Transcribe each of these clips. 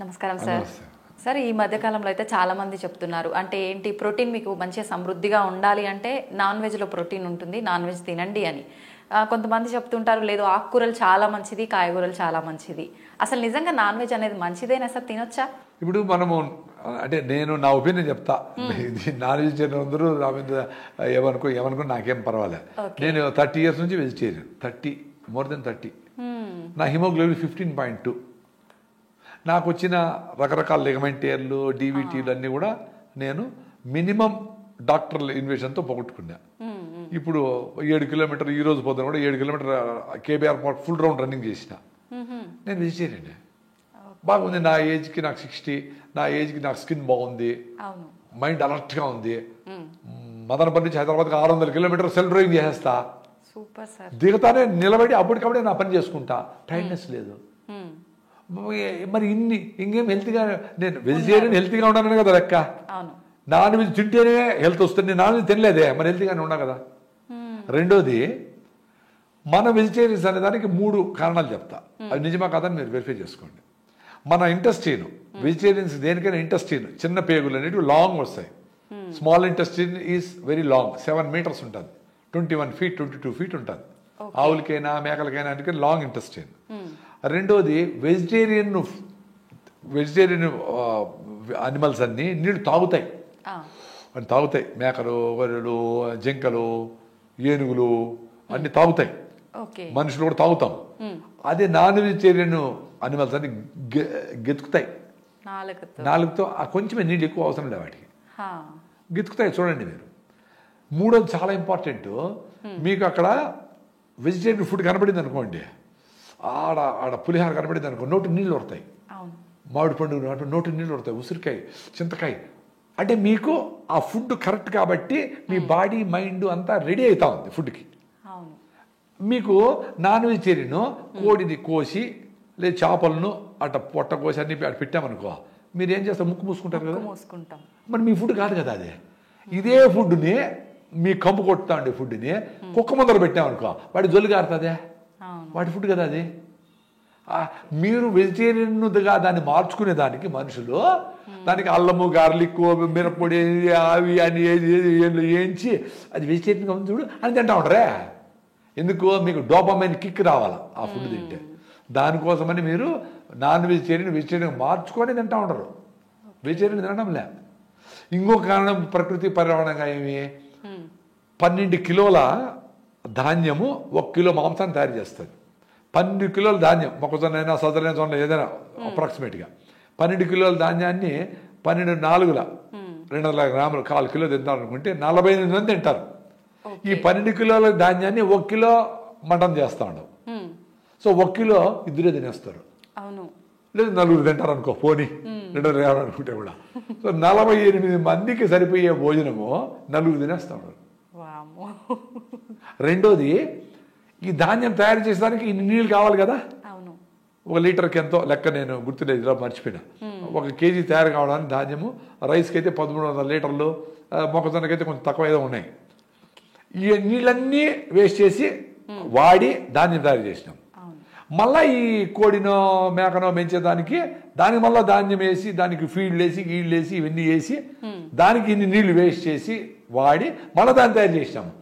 నమస్కారం sir. Sir, ఈ మధ్యకాలంలో అయితే చాలామంది చెప్తున్నారు, అంటే ఏంటి, ప్రోటీన్ మీకు మంచిగా సమృద్ధిగా ఉండాలి అంటే నాన్ వెజ్లో ప్రోటీన్ ఉంటుంది, నాన్ వెజ్ తినండి అని. కొంతమంది చెప్తుంటారు, లేదు ఆకుకూరలు చాలా మంచిది, కాయగూరలు చాలా మంచిది. అసలు నిజంగా నాన్ వెజ్ అనేది మంచిదేనా సార్, తినొచ్చా? ఇప్పుడు మనము అంటే నేను నా ఒపీనియన్ చెప్తా. ఇది నాన్ వెజిటేరియన్ అందరూ నా మీద ఏమనుకో నాకేం పర్వాలేదు. నేను 30 years నుంచి వెజిటేరియన్, more than 30. నా హిమోగ్లోబిన్ 15.2. నాకు వచ్చిన రకరకాల లిగమెంటేర్లు, డీవీటీలు అన్నీ కూడా నేను మినిమం డాక్టర్ల ఇన్వెషన్తో పోగొట్టుకున్నా. ఇప్పుడు 7 kilometers ఈ రోజు పోతాను కూడా 7 kilometers KBR full round running చేసిన. నేను వెజిటేరియన్. బాగుంది. నా ఏజ్కి నాకు 60, నా ఏజ్కి నాకు స్కిన్ బాగుంది, మైండ్ అలర్ట్గా ఉంది. మదనపల్లి నుంచి హైదరాబాద్కి 600 kilometers సెల్ఫ్ డ్రైవింగ్ చేసేస్తా. దిగుతానే నిలబడి అప్పటికప్పుడే నా పని చేసుకుంటా. టైర్డ్నెస్ లేదు. మరి ఇంకేం హెల్త్గా, నేను వెజిటేరియన్ హెల్త్గా ఉన్నాను కదా లెక్క. నాన్ వెజ్ తింటేనే హెల్త్ వస్తుంది. నాన్ వెజ్ తినలేదే, మరి హెల్త్గానే ఉన్నా కదా. రెండోది, మన వెజిటేరియన్స్ అనే దానికి 3 కారణాలు చెప్తా. అది నిజమా కాదని మీరు వెరిఫై చేసుకోండి. మన ఇంటెస్టైన్, వెజిటేరియన్స్ దేనికైనా ఇంటెస్టైన్, చిన్న పేగులు అనేవి లాంగ్ వస్తాయి. Small intestine is very long, 7 meters ఉంటుంది, 21 feet 22 feet ఉంటుంది. ఆవులకైనా మేకలకైనా అందుకని లాంగ్ ఇంటెస్టైన్. రెండోది, వెజిటేరియన్ అనిమల్స్ అన్నీ నీళ్ళు తాగుతాయి. మేకలు, గొర్రెలు, జింకలు, ఏనుగులు అన్ని తాగుతాయి. మనుషులు కూడా తాగుతాం. అదే నాన్ వెజిటేరియన్ అనిమల్స్ అన్ని గెతుకుతాయి నాలుగుతో. కొంచెమే నీళ్ళు ఎక్కువ అవసరం లేదు వాటికి, గెతుకుతాయి. చూడండి మీరు. మూడోది చాలా ఇంపార్టెంట్. మీకు అక్కడ వెజిటేరియన్ ఫుడ్ కనపడింది అనుకోండి, ఆడ పులిహార కనపడింది అనుకో, నోటి నీళ్ళు వస్తాయి. మామిడి పండు నోటి నీళ్ళు వస్తాయి, ఉసిరికాయ, చింతకాయ. అంటే మీకు ఆ ఫుడ్ కరెక్ట్ కాబట్టి మీ బాడీ మైండ్ అంతా రెడీ అవుతా ఉంది ఫుడ్కి. మీకు నాన్ వెజిటేరియన్ కోడిని కోసి లేదా చేపలను అట్ట పొట్ట కోసి అన్ని పెట్టామనుకో, మీరు ఏం చేస్తారు? ముక్కు మూసుకుంటారు కదా. మరి మీ ఫుడ్ కాదు కదా అది. ఇదే ఫుడ్ని మీ కంపు కొట్టుతా ఉండే ఫుడ్ని కుక్క ముందర పెట్టామనుకో, వాడి జొల్లు కారుతుందే, వాడి ఫుడ్ కదా అది. మీరు వెజిటేరియన్గా దాన్ని మార్చుకునే దానికి మనుషులు దానికి అల్లము, గార్లిక్, మిరప్పొడి, అవి అని వేయించి అది వెజిటేరియన్గా ఉంది చూడు అని తింటా ఉంటారే. ఎందుకు? మీకు డోపమైన్ కిక్ రావాలి ఆ ఫుడ్ తింటే. దానికోసమని మీరు నాన్ వెజిటేరియన్ మార్చుకొని తింటా ఉంటారు. వెజిటేరియన్ తినడం లే. ఇంకొక కారణం ప్రకృతి పర్యావరణంగా ఏమి, 12 kilos ధాన్యము 1 kilo మాంసాన్ని తయారు చేస్తుంది. 12 kilos ధాన్యం, మొక్కజొన్న, సదరైన జొన్న ఏదైనా అప్రాక్సిమేట్గా 12 kilos ధాన్యాన్ని 12 4 200 grams 1/4 kilo తింటారు అనుకుంటే 48 మంది తింటారు. ఈ 12 kilos ధాన్యాన్ని 1 kilo మటన్ చేస్తా ఉండవు. సో 1 kilo ఇద్దరే తినేస్తారు. లేదు 4 తింటారు అనుకో, పోనీ 200 అనుకుంటే కూడా. సో 48 మందికి సరిపోయే భోజనము 4 తినేస్తా ఉన్నారు. రెండోది, ఈ ధాన్యం తయారు చేసేదానికి ఇన్ని నీళ్ళు కావాలి కదా. 1 లీటర్కి ఎంతో లెక్క నేను గుర్తులేదు, ఇలా మర్చిపోయినా. 1 kg తయారు కావడానికి ధాన్యము, రైస్కి అయితే 1300 లీటర్లు, మొక్కజొన్నకైతే కొంచెం తక్కువ ఏదో ఉన్నాయి. ఈ నీళ్ళన్నీ వేస్ట్ చేసి వాడి ధాన్యం తయారు చేసినాం. మళ్ళీ ఈ కోడినో మేకనో పెంచేదానికి దానికి మళ్ళీ ధాన్యం వేసి, దానికి ఫీడ్లు వేసి, గీళ్ళు వేసి, ఇవన్నీ వేసి దానికి ఇన్ని నీళ్లు వేస్ట్ చేసి వాడి మళ్ళీ దాన్ని తయారు చేసినాము.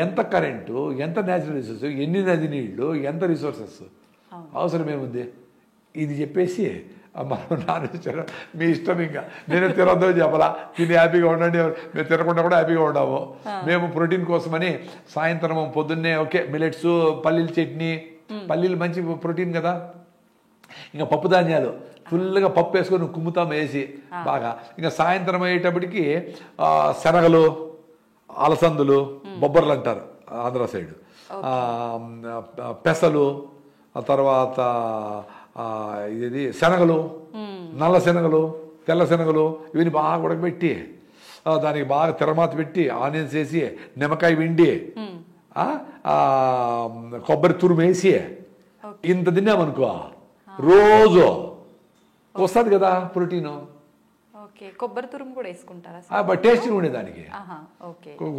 ఎంత కరెంటు, ఎంత న్యాచురల్ రిసోర్స్, ఎన్ని నది నీళ్లు, ఎంత రిసోర్సెస్ అవసరం ఏముంది? ఇది చెప్పేసి మనం నాన్ వెజిటేరియన్ మీ ఇష్టం, ఇంకా నేనే తినొద్దో చెప్పాలా, తిని హ్యాపీగా ఉండండి, మేము తినకుండా కూడా హ్యాపీగా ఉన్నాము. మేము ప్రోటీన్ కోసమని సాయంత్రం పొద్దున్నే మిల్లెట్స్, పల్లీల చట్నీ, పల్లీలు మంచి ప్రోటీన్ కదా. ఇంకా పప్పు ధాన్యాలు ఫుల్గా పప్పు వేసుకొని కుమ్ముతాం వేసి బాగా. ఇంకా సాయంత్రం అయ్యేటప్పటికి శనగలు, అలసందులు, బొబ్బర్లు అంటారు ఆంధ్ర సైడ్, పెసలు, ఆ తర్వాత ఇది శనగలు, నల్ల శనగలు, తెల్ల శనగలు, ఇవన్నీ బాగా ఉడకబెట్టి దానికి బాగా తెరమాత పెట్టి ఆనియన్స్ వేసి, నిమ్మకాయ పిండి, కొబ్బరి తురుము వేసి ఇంత తిన్నామనుకో రోజు వస్తుంది కదా ప్రోటీను. కొబ్బరి తురుము కూడా వేసుకుంటారా? టేస్ట్గా ఉండేదానికి.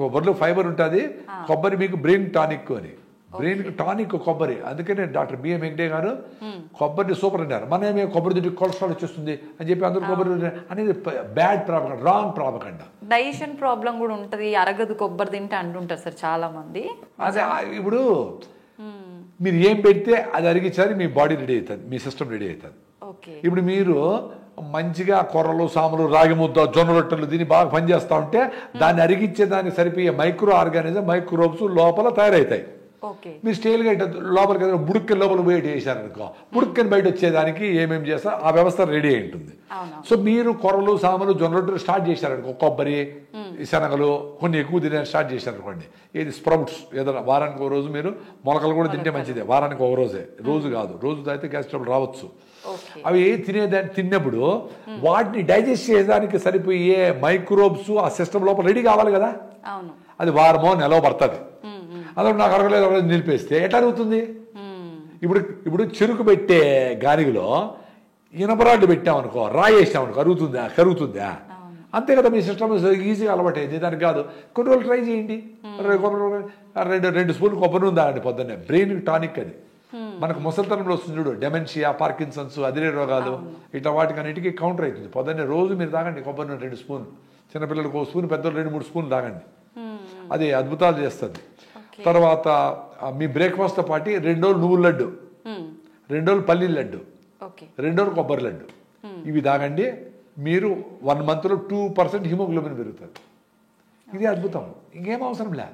కొబ్బరిలో ఫైబర్ ఉంటుంది. కొబ్బరి మీకు బ్రెయిన్ టానిక్ అని, బ్రెయిన్కి టానిక్ కొబ్బరి. అందుకనే డాక్టర్ బిఎం హెగ్డే గారు కొబ్బరిని సూపర్ అన్నారు. మనమే కొబ్బరి తింటే కొలెస్ట్రాల్ వచ్చేస్తుంది అని చెప్పి అందరూ కొబ్బరి అనేది bad propaganda, wrong propaganda. Digestion problem కూడా ఉంటుంది, అరగదు కొబ్బరి తింటే అంటుంటారు సార్ చాలా మంది. అదే ఇప్పుడు మీరు ఏం పెడితే అది అరిగించాలి, మీ బాడీ రెడీ అవుతుంది, మీ సిస్టమ్ రెడీ అవుతుంది. ఇప్పుడు మీరు మంచిగా కొర్రలు, సాములు, రాగి ముద్ద, జొన్న రొట్టెలు దీన్ని బాగా పనిచేస్తూ ఉంటే దాన్ని అరిగించే దానికి సరిపోయే మైక్రో ఆర్గానిజం, మైక్రోబ్స్ లోపల తయారవుతాయి. మీరు స్టైల్గా లోపలికి బుడుక్కని లోపల పోయి చేశారనుకో, బుడుక్కని బయట వచ్చేదానికి ఏమేమి చేస్తారు ఆ వ్యవస్థ రెడీ అయి ఉంటుంది. సో మీరు కొర్రలు, సాములు, జొన్న రొట్టెలు స్టార్ట్ చేశారనుకో, కొబ్బరి, శనగలు కొన్ని ఎక్కువ తినే స్టార్ట్ చేశారనుకోండి, ఏది స్ప్రౌట్స్ ఏదైనా వారానికి ఒక రోజు మీరు మొలకలు కూడా తింటే మంచిదే. వారానికి ఒక రోజే, రోజు కాదు. రోజు అయితే గ్యాస్ ట్రబుల్ రావచ్చు. అవి తిన్నప్పుడు వాటిని డైజెస్ట్ చేయడానికి సరిపోయే మైక్రోబ్స్ ఆ సిస్టమ్ లోపల రెడీ కావాలి కదా. అది వారమో నెలలో పడుతుంది. అందులో నాకు అరగలేదు నిలిపేస్తే ఎట్లా అరుగుతుంది? ఇప్పుడు చెరుకు పెట్టే గాలిలో ఇనపరాళ్ళు పెట్టామనుకో, రాయి వేసామనుకో, కరుగుతుందా? అంతే కదా. మీ సిస్టమ్ ఈజీగా అలవాటు అయింది, దానికి కాదు. కొన్ని రోజులు ట్రై చేయండి. 2 స్పూన్లు కొబ్బరి నూనె తాగండి పొద్దున్నే. బ్రెయిన్ టానిక్ అది. మనకు ముసలితనంలో వస్తుంది చూడు, డెమెన్షియా, పార్కిన్సన్స్, అదిరే రోగాలు, ఇట్లా వాటికన్నిటికీ కౌంటర్ అవుతుంది. పొద్దున్నే రోజు మీరు తాగండి కొబ్బరి నూనె 2 స్పూన్లు. చిన్నపిల్లలకు 1 స్పూన్, పెద్దలు 2-3 స్పూన్లు తాగండి. అది అద్భుతాలు చేస్తుంది. తర్వాత మీ బ్రేక్ఫాస్ట్తో పాటు 2 రోజులు నువ్వుల లడ్డు, 2 రోజులు పల్లీల లడ్డు, 2 రోజులు కొబ్బరి లడ్డు, ఇవి తాగండి. మీరు 1 మంత్లో 2% హిమోగ్లోబిన్ పెరుగుతుంది. ఇది అద్భుతం. ఇంకేం అవసరం లే.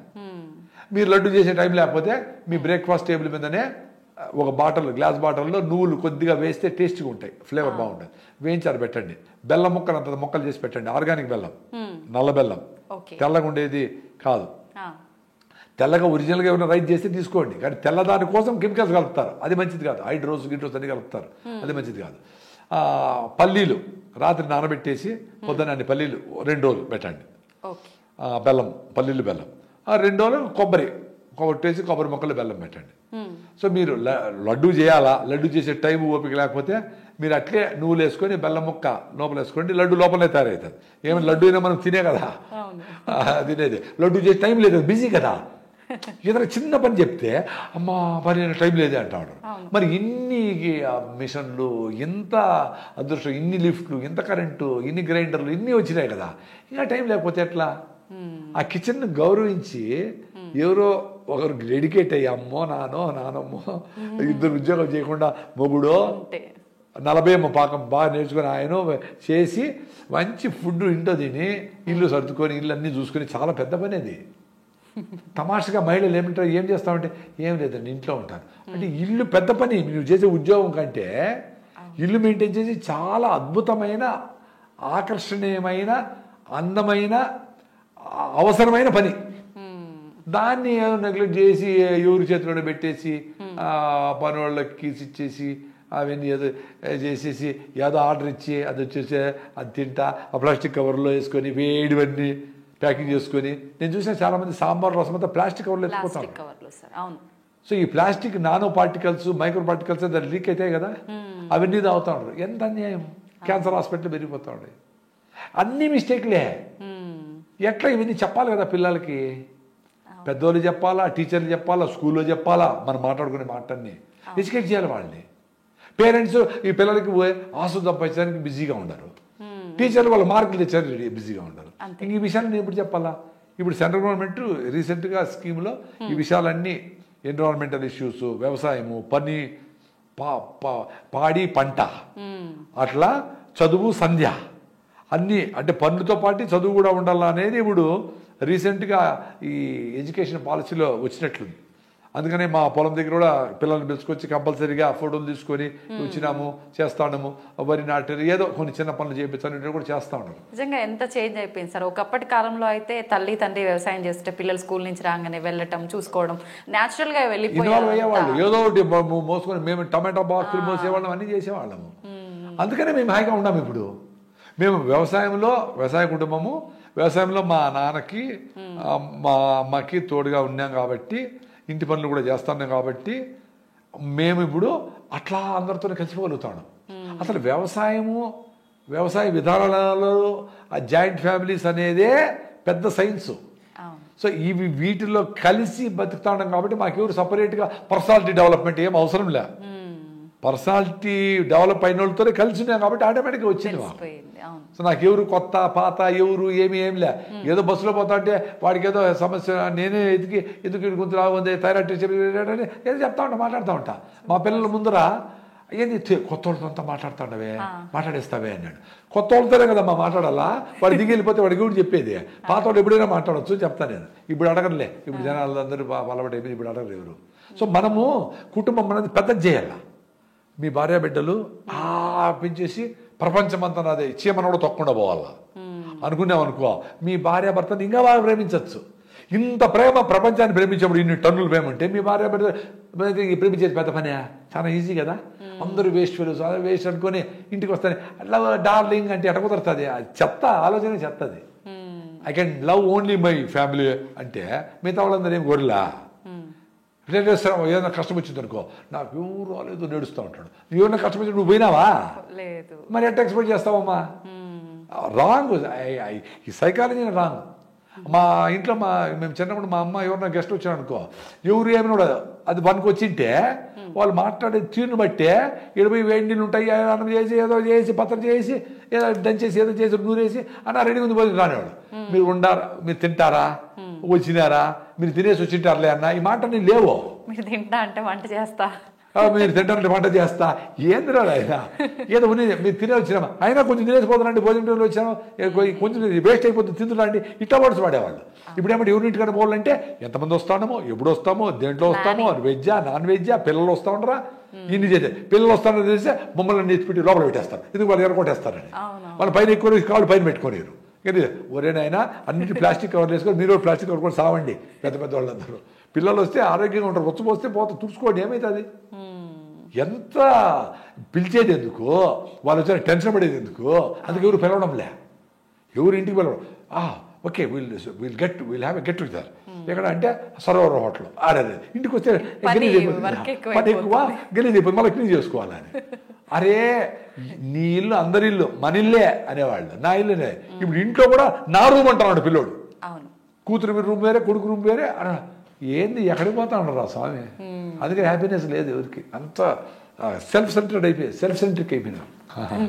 మీరు లడ్డు చేసే టైం లేకపోతే మీ బ్రేక్ఫాస్ట్ టేబుల్ మీదనే ఒక గ్లాస్ బాటిల్లో నువ్వులు కొద్దిగా వేస్తే టేస్ట్గా ఉంటాయి, ఫ్లేవర్ బాగుంటుంది. వేయించారు పెట్టండి. బెల్లం ముక్కలు చేసి పెట్టండి. ఆర్గానిక్ బెల్లం, నల్ల బెల్లం, తెల్లగా ఉండేది కాదు. తెల్లగా ఒరిజినల్గా ఏమైనా రైస్ చేస్తే తీసుకోండి, కానీ తెల్లదాని కోసం కెమికల్స్ కలుపుతారు, అది మంచిది కాదు. హైడ్రోస్ అన్ని కలుపుతారు, అది మంచిది కాదు. పల్లీలు రాత్రి నానబెట్టేసి పొద్దున్న అన్ని పల్లీలు 2 రోజులు పెట్టండి. బెల్లం, పల్లీలు, బెల్లం 2 రోజులు కొబ్బరి కొట్టేసి కొబ్బరి మొక్కలు బెల్లం పెట్టండి. సో మీరు లడ్డు చేయాలా, లడ్డు చేసే టైం ఓపిక లేకపోతే మీరు అట్లే నువ్వులు వేసుకొని బెల్లం ముక్క లోపల వేసుకోండి. లడ్డు లోపలే తయారవుతుంది. ఏమైనా లడ్డు అయినా మనం తినే కదా తినేది. లడ్డు చేసే టైం లేదు, బిజీ కదా. ఏదైనా చిన్న పని చెప్తే అమ్మా పని టైం లేదే అంటాడు. మరి ఇన్ని మిషన్లు, ఇంత అదృష్టం, ఇన్ని లిఫ్ట్లు, ఇంత కరెంటు, ఇన్ని గ్రైండర్లు, ఇన్ని వచ్చినాయి కదా, ఇంకా టైం లేకపోతే ఎట్లా? ఆ కిచెన్ గౌరవించి ఎవరో ఒకరు డెడికేట్ అయ్యి అమ్మో నానమ్మో 2 ఉద్యోగం చేయకుండా మొగుడో 40 పాకం బాగా నేర్చుకొని ఆయన చేసి మంచి ఫుడ్ ఇంట్లో తిని ఇల్లు సర్దుకొని ఇల్లు అన్నీ చూసుకొని చాలా పెద్ద పని అది. తమాషగా మహిళలు ఏమంటారు, ఏం చేస్తామంటే ఏం లేదండి ఇంట్లో ఉంటారు అంటే ఇల్లు పెద్ద పని. నువ్వు చేసే ఉద్యోగం కంటే ఇల్లు మెయింటైన్ చేసి చాలా అద్భుతమైన, ఆకర్షణీయమైన, అందమైన, అవసరమైన పని. దాన్ని నెగ్లెక్ట్ చేసి ఎవరి చేతిలోనే పెట్టేసి పని వాళ్ళకి ఇచ్చేసి అవన్నీ ఏదో చేసేసి ఏదో ఆర్డర్ ఇచ్చి అది వచ్చేసి అది తింటా ఆ ప్లాస్టిక్ కవర్లో వేసుకొని వేడివన్నీ ప్యాకింగ్ చేసుకొని. నేను చూసిన చాలా మంది సాంబార్ రసం అంతా ప్లాస్టిక్ కవర్లో వేసుకుంటాను. సో ఈ plastic nano particles, micro particles దాన్ని లీక్ అవుతాయి కదా, అవన్నీ తాగుతూ ఉంటారు. ఎంత అన్యాయం. క్యాన్సర్ హాస్పిటల్ పెరిగిపోతూ ఉంటాయి. అన్ని మిస్టేక్లే. ఎట్లా ఇవన్నీ చెప్పాలి కదా పిల్లలకి. పెద్దోళ్ళు చెప్పాలా, టీచర్లు చెప్పాలా, స్కూల్లో చెప్పాలా, మనం మాట్లాడుకునే మాటన్ని ఎడ్యుకేట్ చేయాలి వాళ్ళని. పేరెంట్స్ ఈ పిల్లలకి ఆసు సంపాదించడానికి బిజీగా ఉన్నారు, టీచర్లు వాళ్ళ మార్కులు తెచ్చారు బిజీగా ఉన్నారు. ఇంక ఈ విషయాన్ని నేను ఎప్పుడు చెప్పాలా? ఇప్పుడు సెంట్రల్ గవర్నమెంట్ రీసెంట్గా స్కీమ్లో ఈ విషయాలన్నీ, ఎన్విరాన్మెంటల్ ఇష్యూస్, వ్యవసాయము, పని, పాడి, పంట, అట్లా చదువు, సంధ్య అన్నీ, అంటే పనులతో పాటు చదువు కూడా ఉండాలా అనేది ఇప్పుడు రీసెంట్గా ఈ ఎడ్యుకేషన్ పాలసీలో వచ్చినట్లుంది. అందుకనే మా పొలం దగ్గర కూడా పిల్లల్ని పిలుచుకొచ్చి కంపల్సరీగా ఫోటోలు తీసుకొని వచ్చినాము, చేస్తాము, వరి నాటారు, ఏదో కొన్ని చిన్న పనులు చేయించాలి కూడా చేస్తూ ఉన్నాము. నిజంగా ఎంత చేంజ్ అయిపోయింది సార్. ఒకప్పటి కాలంలో అయితే తల్లి తండ్రి వ్యవసాయం చేస్తే పిల్లలు స్కూల్ నుంచి రాగానే వెళ్ళటం, చూసుకోవడం, న్యాచురల్గా ఇన్వాల్వ్ అయ్యేవాళ్ళు. ఏదో ఒకటి మోసుకొని మేము టమాటా బాక్సులు మోసేవాళ్ళం, అన్నీ చేసేవాళ్ళము. అందుకనే మేము హాయిగా ఉన్నాము. ఇప్పుడు మేము వ్యవసాయ కుటుంబము, వ్యవసాయంలో మా నాన్నకి మా అమ్మకి తోడుగా ఉన్నాం కాబట్టి, ఇంటి పనులు కూడా చేస్తున్నాం కాబట్టి మేము ఇప్పుడు అట్లా అందరితో కలిసిపోగలుగుతాను. అసలు వ్యవసాయ విధానాలలో ఆ జాయింట్ ఫ్యామిలీస్ అనేదే పెద్ద సైన్సు. సో ఇవి వీటిలో కలిసి బతుకుతా ఉన్నాం కాబట్టి మాకెవరు సపరేట్గా పర్సనాలిటీ డెవలప్మెంట్ ఏం అవసరం లే. పర్సనాలిటీ డెవలప్ అయిన వాళ్ళతోనే కలిసి ఉన్నాం కాబట్టి ఆటోమేటిక్గా వచ్చింది. సో నాకు ఎవరు కొత్త పాత ఎవరు ఏం లే. ఏదో బస్సులో పోతా అంటే వాడికి ఏదో సమస్య నేనే ఎందుకు గుంతు రాగుంది థైరాయిడ్ ఏదో చెప్తా ఉంటా, మాట్లాడుతూ ఉంటా. మా పిల్లల ముందర ఏంది కొత్త వాళ్ళతో అంతా మాట్లాడుతుండవే, మాట్లాడేస్తావే అన్నాడు. కొత్త వాళ్ళతోనే కదమ్మా మాట్లాడాలా, వాడు దిగి వెళ్ళిపోతే వాడికి కూడా చెప్పేది. పాత వాళ్ళు ఎప్పుడైనా మాట్లాడవచ్చు చెప్తాను నేను. ఇప్పుడు అడగలే, ఇప్పుడు జనాలందరూ అలవాటైపోయింది, ఇప్పుడు అడగరు ఎవరు. సో మనము కుటుంబం అనేది పెద్దది చేయాల. మీ భార్య బిడ్డలు పెంచేసి ప్రపంచమంతా నాదే చీమను కూడా తొక్కకుండా పోవాలా అనుకున్నాం అనుకో, మీ భార్య భర్తను ఇంకా బాగా ప్రేమించవచ్చు. ఇంత ప్రేమ ప్రపంచాన్ని ప్రేమించేప్పుడు ఇన్ని టన్నులు ప్రేమ ఉంటే మీ భార్య బిడ్డ ప్రేమించేది పెద్ద పనే, చాలా ఈజీ కదా. అందరూ వేస్ట్ ఫెలోస్ వేస్ట్ అనుకొని ఇంటికి వస్తాను లవ్ డార్లింగ్ అంటే ఎట కుదరుతుంది, చెత్త ఆలోచన చెత్తది. I can love only my family అంటే మిగతా వాళ్ళందరూ ఏం గొర్రెలా. రిలేటివ్స్ ఏదైనా కష్టం వచ్చింది అనుకో, నాకు ఎవరు రాలేదు నేడుస్తూ ఉంటాడు. నువ్వు ఏమైనా కష్టం వచ్చి నువ్వు పోయినావా, మరి ఎట్లా ఎక్స్పెక్ట్ చేస్తావమ్మా? రాంగ్, ఈ సైకాలజీ రాంగ్. మా ఇంట్లో మేము చిన్నప్పుడు మా అమ్మ ఎవరన్నా గెస్ట్ వచ్చారు అనుకో, ఎవరు ఏమైనా కూడా అది పనికి వచ్చింటే వాళ్ళు మాట్లాడే తీరును బట్టే 20 వేడి నీళ్ళు ఉంటాయి, అన్నం చేసి ఏదో చేసి పత్రం చేసి ఏదో దంచేసి ఏదో చేసి నూరేసి అన్న రెడీ ఉంది పోయి రానివాడు. మీరు ఉండారా, మీరు తింటారా, వచ్చినారా, మీరు తినేసి వచ్చింటారులే అన్న ఈ మాట నేను లేవు. మీరు తింటా అంటే వంట చేస్తా, మీరు తింటారంటే వంట చేస్తా, ఏందిరా ఆయన ఏదో ఉన్నది మీరు తినే వచ్చినామా, అయినా కొంచెం తినేసిపోతానండి, భోజనం వచ్చాము కొంచెం వేస్ట్ అయిపోతుంది తింటున్నాండి, ఇట్లా వర్డ్స్ వాడేవాళ్ళు. ఇప్పుడు ఏమంటే ఎవరింటికన్నా పోవాలంటే ఎంతమంది వస్తామో, ఎప్పుడు వస్తామో, దేంట్లో వస్తామో, వెజ్జా నాన్ వెజ్జా, పిల్లలు వస్తూ ఉండరా, ఇన్ని చేసే పిల్లలు వస్తారని తెలిస్తే మమ్మల్ని నెత్తిపెట్టి లోపల పెట్టేస్తారు. ఎందుకు వాళ్ళు ఎరగొట్టేస్తారని, వాళ్ళు పైన ఎక్కువ కాళ్ళు పైన పెట్టుకోలేరు. కానీ ఒరేనైనా అన్నింటి ప్లాస్టిక్ కవర్లు వేసుకొని మీరు ప్లాస్టిక్ కవర్ కూడా సావండి. పెద్ద పెద్ద వాళ్ళందరూ పిల్లలు వస్తే ఆరోగ్యంగా ఉంటారు, వచ్చి పోస్తే తుడుచుకోండి, ఏమవుతుంది? ఎంత పిలిచేది ఎందుకు, వాళ్ళు వచ్చి టెన్షన్ పడేది ఎందుకు? అందుకు ఎవరు పిలవడంలే, ఎవరు ఇంటికి పిలవడం. Okay will have a get together ఎక్కడ అంటే సరోవర్ హోటల్ ఆడేది. ఇంటికి వస్తే పని ఎక్కువ గలీజ్ అయిపోతుంది, మళ్ళీ క్లీన్ చేసుకోవాలని. అరే నీ ఇల్లు అందరి ఇల్లు మన ఇల్లే అనేవాళ్ళు, నా ఇల్లునే. ఇప్పుడు ఇంట్లో కూడా నా రూమ్ అంటున్నాడు పిల్లోడు, కూతురు రూమ్ వేరే కొడుకు రూమ్ వేరే. ఏంది ఎక్కడికి పోతా ఉండరా స్వామి? అందుకే హ్యాపీనెస్ లేదు ఎవరికి, అంత సెల్ఫ్ సెంటర్డ్ అయిపోయి సెల్ఫ్ సెంట్రిక్ అయిపోయినా.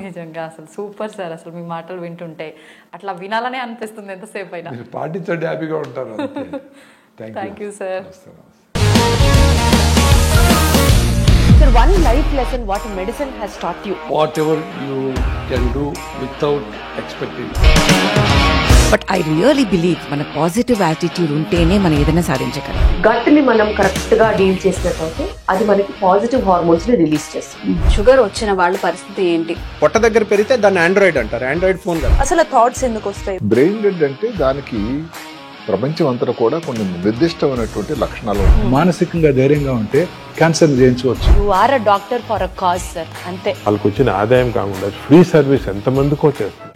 నిజంగా అసలు సూపర్ సార్, అసలు మీ మాటలు వింటుంటే అట్లా వినాలనే అనిపిస్తుంది ఎంతసేపు అయినా. పాటించండి, హ్యాపీగా ఉంటారు. Thank you sir. Sir, one life lesson what medicine has taught you. Whatever you can do without expecting. But I really believe మన పాజిటివ్ యాటిట్యూడ్ ఉంటేనే మనం ఏదైనా సాధించగలం. గట్ ని మనం కరెక్ట్ గా డీల్ చేసినట్లయితే అది మనకి పాజిటివ్ హార్మోన్స్ ని రిలీజ్ చేస్తుంది. షుగర్ వచ్చిన వాళ్ళ పరిస్థితి ఏంటి? పొట్ట దగ్గర పెరిగితే దాన్ని ఆండ్రాయిడ్ అంటారు, ఆండ్రాయిడ్ ఫోన్ కదా. అసలు థాట్స్ ఎందుకు వస్తాయి? బ్రెయిన్ డెడ్ అంటే దానికి ప్రపంచం అంతా కూడా కొన్ని నిర్దిష్టమైనటువంటి లక్షణాలు. మానసికంగా ధైర్యంగా ఉంటే క్యాన్సర్ జయించవచ్చు. You are a doctor for a cause sir, అంతే. వాళ్ళకి వచ్చిన ఆదాయం కాకుండా ఫ్రీ సర్వీస్ ఎంతమందికో చేస్తారు.